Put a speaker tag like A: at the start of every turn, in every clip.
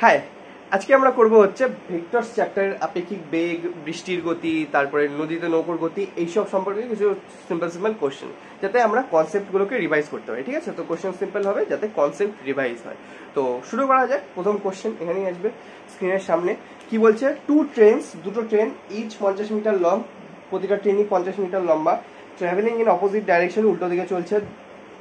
A: High, আজকে আমরা করব হচ্ছে ভেক্টরস চ্যাপ্টারের আপেক্ষিক বেগ, বৃষ্টির গতি, তারপরে নদীতে নৌকোর গতি, এইসব সম্পর্কে কিছু সিম্পল সিম্পল কোশ্চেন, যাতে আমরা কনসেপ্টগুলোকে রিভাইজ করতে পারি। ঠিক আছে, তো কোশ্চেন সিম্পল হবে যাতে কনসেপ্ট রিভাইজ হয়। তো শুরু করা যাক। প্রথম কোশ্চেন এখানেই আসবে স্ক্রিনের সামনে। কি বলছে? দুটো ট্রেন ইচ 50 মিটার লং, প্রতিটা ট্রেনই 50 মিটার লম্বা, ট্রাভেলিং ইন অপোজিট ডাইরেকশন, উল্টো দিকে চলছে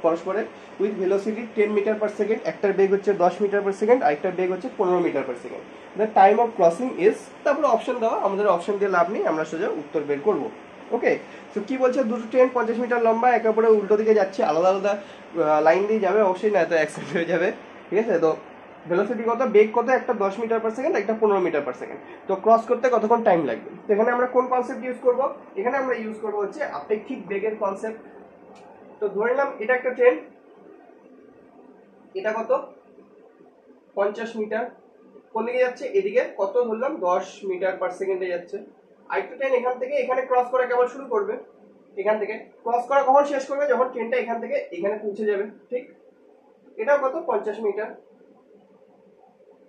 A: পরস্পরের, with velocity 10 metre per second. একটার বেগ হচ্ছে 10 মিটার পার সেকেন্ড, আরেকটার বেগ হচ্ছে 15 metre per second. The time of crossing is, তারপরে অপশন দেওয়া, আমাদের অপশন দিয়ে লাভ নেই, আমরা সোজা উত্তর বের করবো। ওকে, তো কি বলছে? দুটো ট্রেন 50 মিটার লম্বা, একে অপরের উল্টো দিকে যাচ্ছে, আলাদা আলাদা লাইন দিয়ে যাবে, অবশ্যই না তো অ্যাক্সিডেন্ট হয়ে যাবে। ঠিক আছে, তো ভেলোসিটি কত, বেগ কত, একটা 10 মিটার পার সেকেন্ড, একটা 15 মিটার পার সেকেন্ড। তো ক্রস করতে কতক্ষণ টাইম লাগবে? তো এখানে আমরা কোন কনসেপ্ট ইউজ করবো? এখানে আমরা ইউজ করবো হচ্ছে আপেক্ষিক বেগের কনসেপ্ট। তো ধরে নিলাম এটা একটা ট্রেন, এটা কত 50 মিটার, কোন দিকে যাচ্ছে? এদিকে কত ধরলাম 10 মিটার পার সেকেন্ডে যাচ্ছে। আরেকটা ট্রেন এখান থেকে এখানে ক্রস করা কেবল শুরু করবে, এখান থেকে ক্রস করা কখন শেষ করবে? যখন ট্রেনটা এখান থেকে এখানে পৌঁছে যাবে। ঠিক, এটাও কত 50 মিটার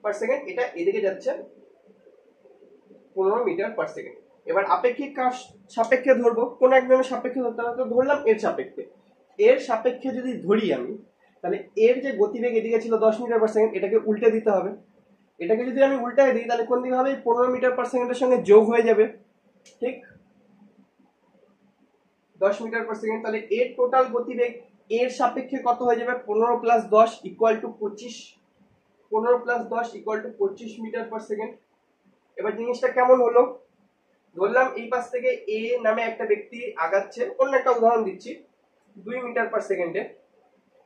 A: পার সেকেন্ড, এটা এদিকে যাচ্ছে 15 মিটার পার সেকেন্ড। এবার আপেক্ষিক কার সাপেক্ষে ধরবো? কোন একজনের সাপেক্ষে ধরতে হবে, তো ধরলাম এর সাপেক্ষে। এর সাপেক্ষে যদি ধরি আমি, তাহলে এর যে গতিবেগ এদিকে ছিল 10 মিটার পার সেকেন্ড, এটাকে উল্টে দিতে হবে। এটাকে যদি আমি উল্টায় দিই তাহলে কোন দিকে হবে? 15 মিটার পার সেকেন্ডের সঙ্গে যোগ হয়ে যাবে। ঠিক, 10 মিটার পার সেকেন্ড, তাহলে এর টোটাল গতিবেগ এর সাপেক্ষে কত হয়ে যাবে? 15 plus 10 equal to 25। 15 plus 10 equal to 25 metre per second. এবার জিনিসটা কেমন হলো? ধরলাম এই পাশ থেকে এ নামে একটা ব্যক্তি আগাচ্ছে, অন্য একটা উদাহরণ দিচ্ছি, 2 মিটার পার সেকেন্ডে।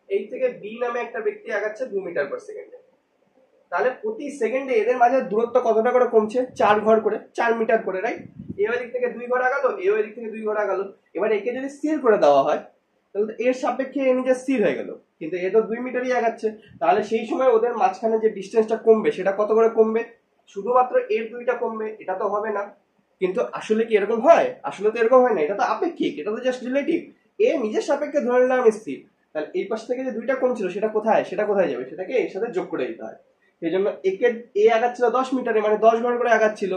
A: এই থেকে বি নামে একটা ব্যক্তি আগাচ্ছে 2 মিটার পার সেকেন্ডে। তাহলে প্রতি সেকেন্ডে এদের মাঝে দূরত্ব কতটা করে কমছে? 4 ঘর করে, 4 মিটার করে, রাইট? এ ওই দিক থেকে 2 ঘর আগালো, এ ওই দিক থেকে 2 ঘর আগালো। এবার একে যদি স্থির করে দেওয়া হয় তাহলে তো এর সাপেক্ষে এ নিজে স্থির হয়ে গেল, কিন্তু এ তো 2 মিটারই আগাচ্ছে। তাহলে সেই সময় ওদের মাঝখানে যে ডিস্টেন্সটা কমবে সেটা কত করে কমবে? শুধুমাত্র এর 2টা কমবে, এটা তো হবে না। কিন্তু আসলে কি এরকম হয়? আসলে তো এরকম হয় না, এটা তো আপেক্ষিক, এটা তো জাস্ট রিলেটিভ। এ নিজের সাপেক্ষে ধরে নিলাম স্থির, তাহলে এই পাশ থেকে যে 2টা কমছিল সেটা কোথায় যাবে? সেটাকে এর সাথে যোগ করে দিতে হয়। সেই জন্য একে এ আগাচ্ছিল 10 মিটারে, মানে 10 ঘর করে আগাচ্ছিল।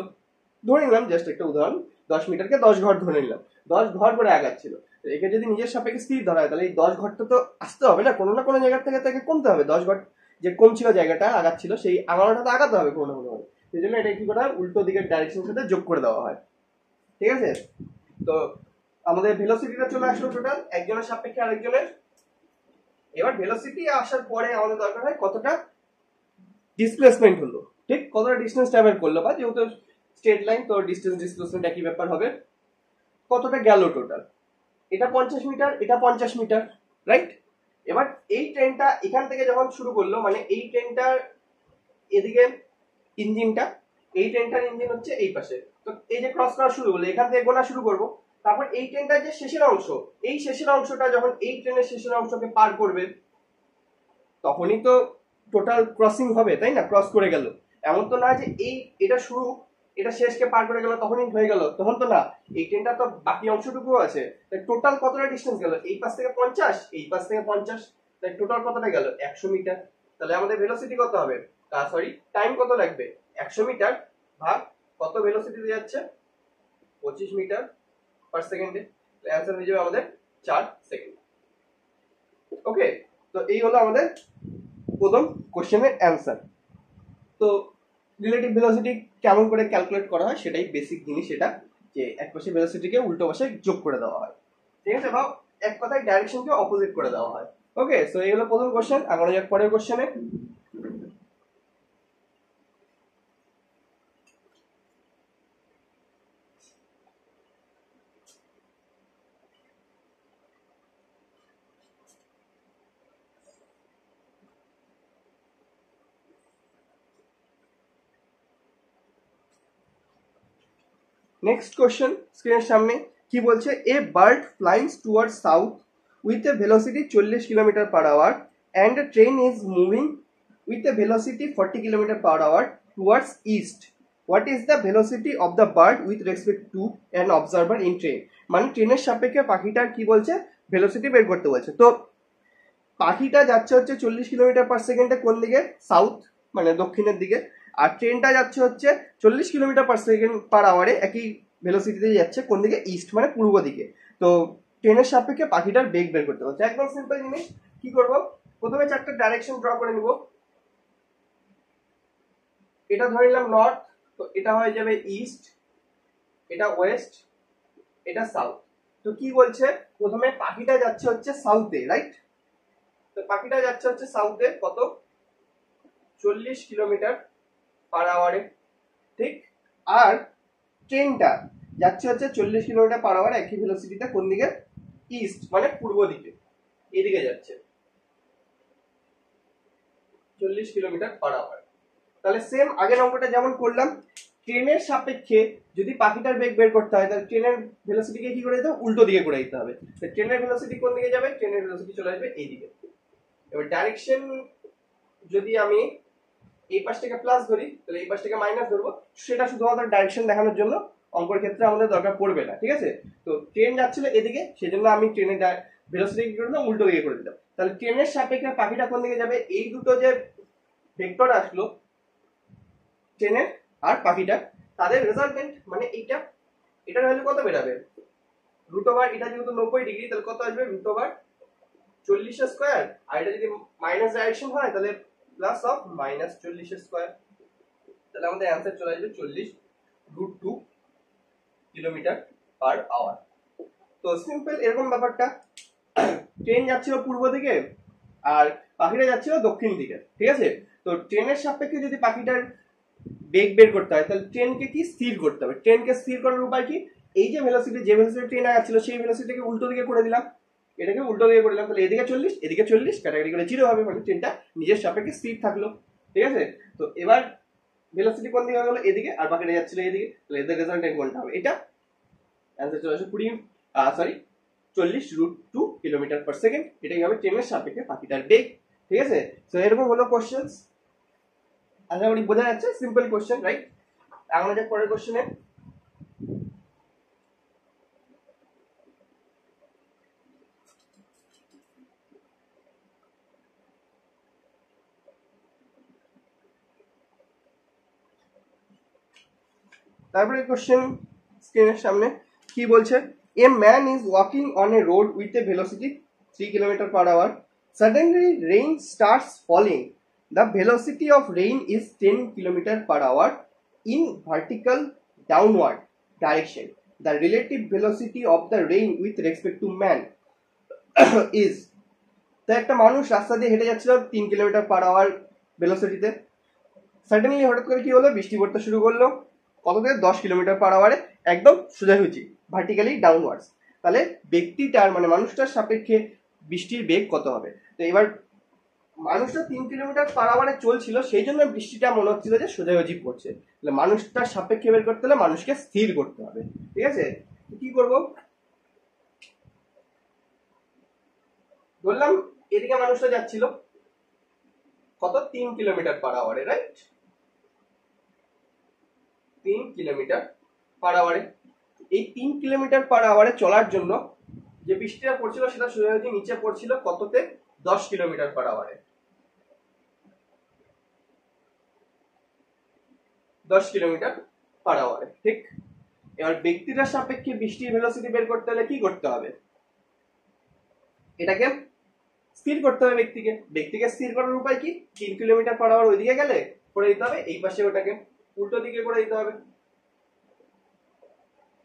A: ধরে নিলাম জাস্ট একটা উদাহরণ, 10 মিটারকে 10 ঘর ধরে নিলাম, 10 ঘর করে আগাচ্ছিল। একে যদি নিজের সাপেক্ষে স্থির ধরা হয় তাহলে এই 10 ঘরটা তো আসতে হবে না, কোনো না কোনো জায়গা থেকে তাকে কমতে হবে। 10 ঘর যে কমছিল, জায়গাটা আগাচ্ছিল, সেই আগানোটা তো আগাতে হবে কোনো না কোনো ভাবে। সেই জন্য এটা কি করা হয়? উল্টো দিকের ডাইরেকশনের সাথে যোগ করে দেওয়া হয়। ঠিক আছে, তো আমাদের ভেলোসিটিটা চলে আসলো টোটাল একজনের সাপেক্ষে আরেকজনের। এবার ভেলোসিটি আসার পরে আমাদের দরকার হয় কতটা ডিসপ্লেসমেন্ট হলো, ঠিক কতটা ডিস্টেন্স ট্রাভেল করলো, বা যেহেতু স্ট্রেট লাইন তো ডিস্টেন্স ডিসপ্লেসমেন্ট একই ব্যাপার হবে। কতটা গেল টোটাল? এটা 50 মিটার, এটা 50 মিটার, রাইট? এবার এই ট্রেনটা এখান থেকে যখন শুরু করলো, মানে এই ট্রেনটার এদিকে ইঞ্জিনটা, এই ট্রেনটার ইঞ্জিন হচ্ছে এই পাশে, তো এই যে ক্রস করা শুরু করলো, এখান থেকে গোনা শুরু করব। তারপর এই ট্রেনটার যে শেষের অংশ, এই শেষের অংশটা যখন এই ট্রেনের শেষের অংশকে পার করবে তখনই তো টোটাল ক্রসিং হবে, তাই না? ক্রস করে গেল, এমন তো না যে এই এটা শুরু এটা শেষকে পার করে গেল তখনই হয়ে গেল, তখন তো না। এই ট্রেনটা তো বাকি অংশটুকু আছে, টোটাল কতটা ডিস্টেন্স গেল? এই পাশ থেকে 50, এই পাশ থেকে 50, তাই টোটাল কতটা গেল? 100 মিটার। তাহলে আমাদের ভেলোসিটি কত হবে? সরি, টাইম কত লাগবে? 100 মিটার ভাগ কত ভেলোসিটিতে যাচ্ছে? 25 মিটার পার সেকেন্ডে। অ্যান্সার হয়ে যাবে আমাদের 4 সেকেন্ড। ওকে, তো এই হলো আমাদের প্রথম কোশ্চেনের অ্যান্সার। তো রিলেটিভ ভেলোসিটি কেমন করে ক্যালকুলেট করা হয় সেটাই বেসিক জিনিস, এটা যে এক পাশে ভেলোসিটিকে উল্টো পাশে যোগ করে দেওয়া হয়, ঠিক আছে, বা এক কথায় ডাইরেকশনকে অপোজিট করে দেওয়া হয়। ওকে, সো এই হলো প্রথম কোশ্চেন। আগানো যাক পরের কোশ্চেনে। নেক্সট কোশ্চেন স্ক্রিনের সামনে কি বলছে? A bird flyings towards south with a velocity 40 kilometre per hour and a train is moving with a velocity 40 kilometre per hour towards east. What is the velocity of the bird with respect to an observer in train? মানে ট্রেনের সাপেক্ষে পাখিটার কি বলছে? Velocity বের করতে বলছে। তো পাখিটা যাচ্ছে হচ্ছে 40 কিলোমিটার পার সেকেন্ডে কোন দিকে? সাউথ, মানে দক্ষিণের দিকে, আর ট্রেনটা যাচ্ছে হচ্ছে 40 কিলোমিটার পার সেকেন্ড পার আওয়ারে একই ভেলোসিটিতে যাচ্ছে কোন দিকে, ইস্ট মানে পূর্ব দিকে। তো ট্রেনের সাপেক্ষে পাখিটার বেগ বের করতে হচ্ছে। একদম সিম্পল জিনিস। কি করব, প্রথমে চারটা ডাইরেকশন ড্র করে নিব। এটা ধরে নিলাম নর্থ, তো এটা হয়ে যাবে ইস্ট, এটা ওয়েস্ট, এটা সাউথ। তো কি বলছে, প্রথমে পাখিটা যাচ্ছে হচ্ছে সাউথে, রাইট? তো পাখিটা যাচ্ছে হচ্ছে সাউথে কত, 40 কিলোমিটার পার আওয়ারে, ঠিক। আর ট্রেনটা যাচ্ছে হচ্ছে 40 কিলোমিটার পার আওয়ারে একই ভেলোসিটিতে কোন দিকে, ইস্ট মানে পূর্ব দিকে, এদিকে যাচ্ছে 40 কিলোমিটার পার আওয়ার। তাহলে সেম আগের অঙ্কটা যেমন করলাম, ট্রেনের সাপেক্ষে যদি পাখিটার বেগ বের করতে হয় তাহলে ট্রেনের ভেলোসিটিকে কি করে দিতে হবে, উল্টো দিকে করে দিতে হবে। ট্রেনের ভেলোসিটি কোন দিকে যাবে, ট্রেনের ভেলোসিটি চলে আসবে এইদিকে। এবার ডাইরেকশন যদি আমি এই পাশ থেকে প্লাস ধরি তাহলে এই পাশ থেকে মাইনাস ধরবো, সেটা শুধুমাত্র ডাইরেকশন দেখানোর জন্য, অঙ্কের ক্ষেত্রে আমাদের দরকার পড়বে না, ঠিক আছে? তো ট্রেন যাচ্ছিল এদিকে, সেজন্য আমি ট্রেনের ভেলোসিটি কি করে দিলাম, উল্টো দিকে করে দিলাম। তাহলে ট্রেনের সাপেক্ষে পাখিটা কোন দিকে যাবে, এই দুটো যে ভেক্টর আসলো ট্রেনের আর পাখিটা, তাদের রেজাল্টেন্ট মানে এইটা, এটার ভ্যালু কত বেরাবে, রুট ওভার, এটা যেহেতু 90 ডিগ্রি তাহলে কত আসবে, রুট ওভার 40 স্কয়ার, আর এটা যদি মাইনাস ডাইরেকশন হয় তাহলে প্লাস অফ মাইনাস 40 স্কয়ার। তাহলে আমাদের অ্যান্সার চলে আসবে 40√2 কিলোমিটার পার আওয়ার। তো সিম্পল এরকম ব্যাপারটা। ট্রেন যাচ্ছিল পূর্ব দিকে আর পাখিটা যাচ্ছিল দক্ষিণ দিকে, ঠিক আছে? তো ট্রেনের সাপেক্ষে যদি পাখিটার বেগ বের করতে হয় তাহলে ট্রেনকে কি স্থির করতে হবে। ট্রেনকে স্থির করার উপায় কি, এই যে ভেলোসিটি, যে ভেলোসিটি ট্রেন আগাচ্ছিল সেই ভেলোসিটিকে উল্টো দিকে করে দিলাম, এটাকে উল্টো দিকে করে দিলাম, তাহলে এদিকে 40 এদিকে 40 কাটাকাটি করে 0 হবে, মানে ট্রেনটা নিজের সাপেক্ষে স্থির থাকলো, ঠিক আছে? তো এবার ভেলোসিটি কোন দিকে হলো, এদিকে, আর বাকিটা যাচ্ছিল এদিকে, তাহলে এদের রেজাল্টেন্ট কোনটা হবে, এটা অ্যান্সার চলে আসে 40√2 কিলোমিটার পার সেকেন্ড। এটাই হবে ট্রেনের সাপেক্ষে পাখিটার বেগ, ঠিক আছে? তো এরকম হলো কোশ্চেন্স, আশা করি বোঝা যাচ্ছে, সিম্পল কোশ্চেন, রাইট? এখন যে পরের কোশ্চেনে তারপরে কোশ্চেন স্ক্রিনের সামনে কি বলছে, a man is walking on a road with a velocity 3 kilometre per hour, suddenly rain starts falling, the velocity of rain is 10 kilometer per hour in vertical downward direction, the relative velocity of the rain with respect to man is। তো একটা মানুষ রাস্তা দিয়ে হেঁটে যাচ্ছিল 3 kilometre per hour ভেলোসিটিতে, suddenly হঠাৎ করে কি হলো, বৃষ্টি পড়তে শুরু করলো, কত থেকে 10 কিলোমিটার পার আওয়ারে, একদম সোজাসুজি ভার্টিক্যালি ডাউনওয়ার্ডস। তাহলে ব্যক্তিটার মানে মানুষটার সাপেক্ষে বৃষ্টির বেগ কত হবে। তো এবার মানুষটা 3 কিলোমিটার পার আওয়ারে চলছিল, সেই জন্য বৃষ্টিটা মনে হচ্ছিল যে সোজাসুজি পড়ছে। তাহলে মানুষটার সাপেক্ষে বের করতে হলে মানুষকে স্থির করতে হবে, ঠিক আছে? কি করব, বললাম এদিকে মানুষটা যাচ্ছিল কত, 3 কিলোমিটার পার আওয়ারে, রাইট? 3 কিলোমিটার পার আওয়ারে। এই 3 কিলোমিটার পার আওয়ারে চলার জন্য যে বৃষ্টিটা পড়ছিল সেটা সোজাসুজি নিচে পড়ছিল কততে, 10 কিলোমিটার পার আওয়ারে, 10 কিলোমিটার পার আওয়ারে, ঠিক। এবার ব্যক্তিটার সাপেক্ষে বৃষ্টির ভেলোসিটি বের করতে হলে কি করতে হবে, এটাকে স্থির করতে হবে ব্যক্তিকে। ব্যক্তিকে স্থির করার উপায় কি, 3 কিলোমিটার পার আওয়ার ওইদিকে গেলে করে দিতে হবে, এই পাশে ওটাকে উল্টো দিকে করে দিতে হবে,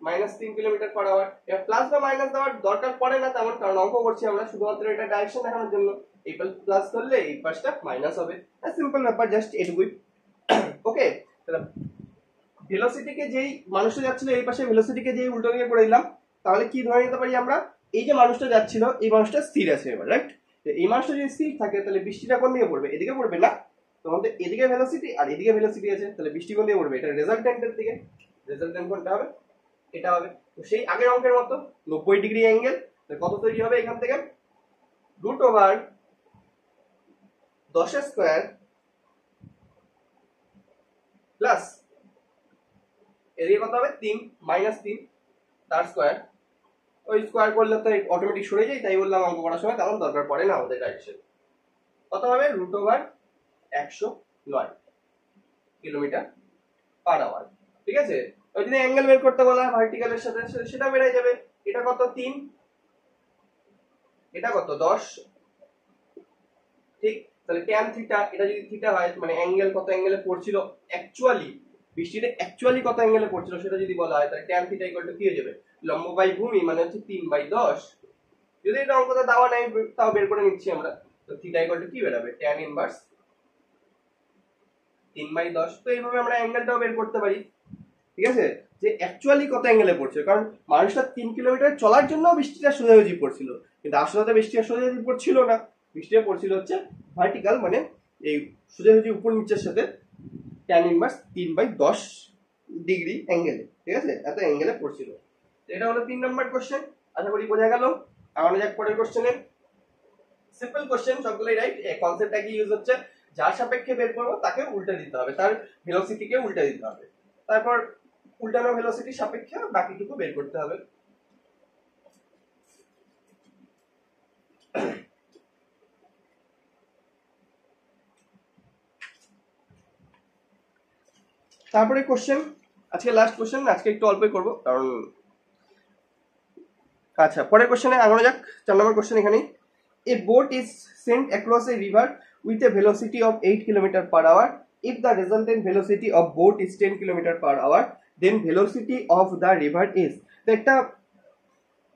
A: -3 কিলোমিটার পার আওয়ার। এবার প্লাস বা মাইনাস দেওয়ার দরকার পড়ে না তেমন, কারণ অঙ্ক করছি আমরা, শুধুমাত্র এটা ডাইরেকশন দেখানোর জন্য। এই প্লাস ধরলে এই পাশটা মাইনাস হবে, সিম্পল ব্যাপার, জাস্ট এটুকুই। ওকে, তাহলে ভেলোসিটিকে যেই মানুষটা যাচ্ছিল এই পাশে, ভেলোসিটিকে যেই উল্টো দিকে করে দিলাম, তাহলে কি ধরে নিতে পারি আমরা, এই যে মানুষটা যাচ্ছিল এই মানুষটা স্থির আছে এবার, রাইট? এই মানুষটা যদি স্থির থাকে তাহলে বৃষ্টিটা কোন দিকে পড়বে, এদিকে পড়বে না, তোমাদের এদিকে ভেলোসিটি আর এদিকে ভেলোসিটি আছে, তাহলে বৃষ্টি কোন দিকে পড়বে, এটা রেজাল্টেন্টের দিকে। রেজাল্টেন্ট কোনটা হবে, এটা হবে। তো সেই আগের অঙ্কের মতো 90 ডিগ্রি অ্যাঙ্গেল, কত তৈরি হবে এখান থেকে, √10 স্কয়ার প্লাস এদিকে কত হবে, 3 -3 তার স্কয়ার। ওই স্কয়ার করলে তো অটোমেটিক সরে যায়, তাই বললাম অঙ্ক করার সময় তেমন দরকার পড়ে না আমাদের ডাইরেকশন। কত হবে, √109। Kilometre per hour. ঠিক আছে, ওই যদি অ্যাঙ্গেল বের করতে বলা হয় ভার্টিক্যালের সাথে সেটা বেড়ে যাবে। এটা কত 3, এটা কত 10, ঠিক। তাহলে ট্যান থিটা, এটা যদি থিটা হয় মানে অ্যাঙ্গেল কত অ্যাঙ্গেলে পড়ছিল অ্যাকচুয়ালি, বৃষ্টিতে অ্যাকচুয়ালি কত অ্যাঙ্গেলে পড়ছিল সেটা যদি বলা হয় তাহলে ট্যান থিটা ইকুয়াল টু কি হয়ে যাবে, লম্ব বাই ভূমি মানে হচ্ছে 3/10। যদি এটা অঙ্কটা দেওয়া নাই তাও বের করে নিচ্ছি আমরা, তো থিটা ইকুয়াল টু কি বেরাবে, ট্যান ইনভার্স 3/10। তো এইভাবে আমরা অ্যাঙ্গেলটাও বের করতে পারি। ঠিক আছে, যে অ্যাকচুয়ালি কত অ্যাঙ্গেলে পড়ছে, কারণ মানুষটা 3 কিলোমিটার চলার জন্য বৃষ্টিটা সোজাসুজি পড়ছিল, কিন্তু আসলে তো বৃষ্টিটা সোজাসুজি পড়ছিল না, বৃষ্টিটা পড়ছিল হচ্ছে ভার্টিক্যাল মানে এই সোজাসুজি উপর নিচের সাথে ট্যান ইনভার্স 3/10 ডিগ্রি অ্যাঙ্গেলে। ঠিক আছে, এত অ্যাঙ্গেলে পড়ছিল। এটা হলো 3 নম্বর কোশ্চেন, আশা করি বোঝা গেল। আমরা যাক পরের কোশ্চেনে। সিম্পল কোশ্চেন, সবগুলোই রাইট। এই কনসেপ্টটা কি ইউজ হচ্ছে, যার সাপেক্ষে বের করবো তাকে উল্টে দিতে হবে, তার ভেলোসিটিকে উল্টে দিতে হবে, তারপর উল্টানো ভেলোসিটি সাপেক্ষে বাকিটুকু বের করতে হবে। তারপরে কোশ্চেন, আজকে লাস্ট কোশ্চেন, আজকে একটু অল্পই করবো কারণ, আচ্ছা পরের কোশ্চেনে আগানো যাক। 4 নম্বর কোশ্চেন এখানেই। A boat is sent across a river with a velocity of 8 km per hour. If the resultant velocity of boat is 10 km per hour, then velocity of the river is, তো একটা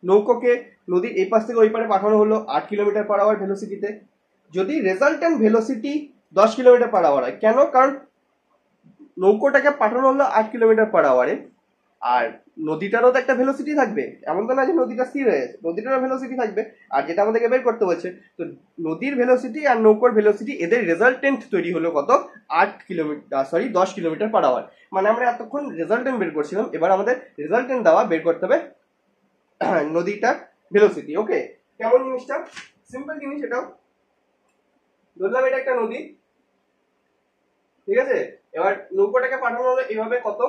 A: নৌকোকে নদীর এই পাশ থেকে ওই পারে পাঠানো হলো 8 কিলোমিটার পার আওয়ার ভেলোসিটিতে। যদি resultant velocity 10 kilometre per hour হয়, কেন, কারণ নৌকোটাকে পাঠানো হলো 8 কিলোমিটার পার আওয়ারে, আর নদীটারও তো একটা ভেলোসিটি থাকবে, এমন তো না যে নদীটা স্থির হয়ে গেছে, নদীটারও ভেলোসিটি থাকবে। আর যেটা আমাদেরকে বের করতে বলছে, তো নদীর ভেলোসিটি আর নৌকোর ভেলোসিটি এদের রেজাল্টেন্ট তৈরি হলো কত, 10 কিলোমিটার পার আওয়ার। মানে আমরা এতক্ষণ রেজাল্টেন্ট বের করছিলাম, এবার আমাদের রেজাল্টেন্ট দেওয়া বের করতে হবে নদীটার ভেলোসিটি। ওকে, কেমন জিনিসটা, সিম্পল জিনিস এটাও। ধরলাম এটা একটা নদী, ঠিক আছে, এবার নৌকোটাকে পাঠানো হলো এইভাবে কত,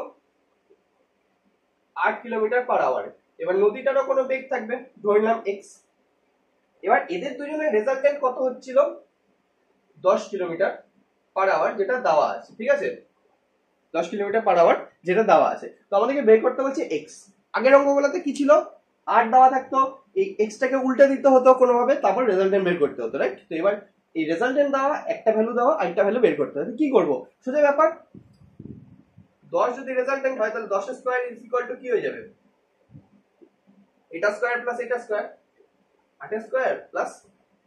A: 8 কিলোমিটার পার আওয়ারে। এবার নদীটারও কোনো বেগ থাকবে, ধরলাম x। এবার এদের দুজনের রেজাল্টেন্ট কত হচ্ছিল, 10 কিলোমিটার পার আওয়ার, যেটা দেওয়া আছে। ঠিক আছে, 10 কিলোমিটার পার আওয়ার যেটা দেওয়া আছে, তো আমাদেরকে বের করতে বলছে x। আগের অঙ্কগুলোতে কি ছিল, 8 দেওয়া থাকতো, এই x টাকে উল্টে দিতে হতো কোনোভাবে, তারপর রেজাল্টেন্ট বের করতে হতো, রাইট। তো এবার এই রেজাল্টেন্ট দেওয়া, একটা ভ্যালু দেওয়া, আরেকটা ভ্যালু বের করতে হবে। কি করব, সোজা ব্যাপার, 10 যদি রেজাল্টেন্ট হয় তাহলে 10 স্কয়ার ইজ ইকুয়াল টু কি হয়ে যাবে, এটা স্কয়ার প্লাস এটা square, 8 square plus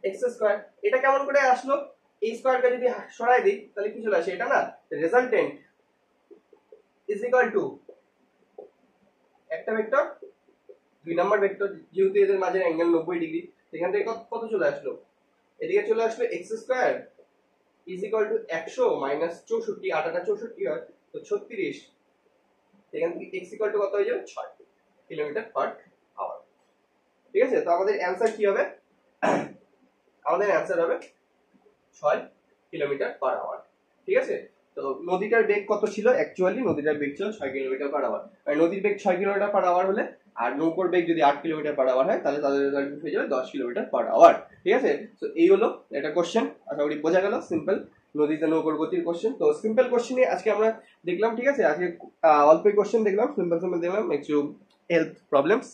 A: x square. এটা কেমন করে আসলো, এই স্কয়ারকে যদি সরাই দিই তাহলে কি চলে আসে, এটা না, রেজাল্টেন্ট ইজ ইকুয়াল টু একটা ভেক্টর 2 নাম্বার ভেক্টর, যেহেতু এদের মাঝে অ্যাঙ্গেল 90 ডিগ্রি, এখান থেকে কত চলে আসলো, এদিকে চলে আসলো x square is equal to 100 minus 64, 8 8 64 হয় তো 36, এখান থেকে x ইকুয়াল টু কত হয়ে যাবে, 6 কিলোমিটার পার আওয়ার। ঠিক আছে, তো আমাদের অ্যানসার কি হবে, আমাদের অ্যানসার হবে 6 কিলোমিটার পার আওয়ার। ঠিক আছে, তো নদীটার বেগ কত ছিল, অ্যাকচুয়ালি নদীটার বেগ ছিল 6 কিলোমিটার পার আওয়ার। আর নদীর বেগ 6 কিলোমিটার পার আওয়ার হলে, আর নৌকোর বেগ যদি 8 কিলোমিটার পার আওয়ার হয়, তাহলে তাদের রেজাল্ট হয়ে যাবে 10 কিলোমিটার পার আওয়ার। ঠিক আছে, তো এই হলো একটা কোশ্চেন, আশা করি বোঝা গেল, সিম্পল নদীতে নৌকোর গতির কোশ্চেন। তো সিম্পল কোশ্চেনে আজকে আমরা দেখলাম। ঠিক আছে, আজকে অল্পই কোশ্চেন দেখলাম, সিম্পল দেখলাম, একটু হেলথ প্রবলেমস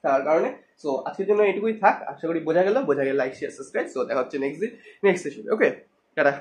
A: তার কারণে। সো আজকের জন্য এটুকুই থাক, আশা করি বোঝা গেল। বোঝা গেলে লাইক শেয়ার সাবস্ক্রাইব। সো দেখা হচ্ছে নেক্সট সেশনে। ওকে, টাটা।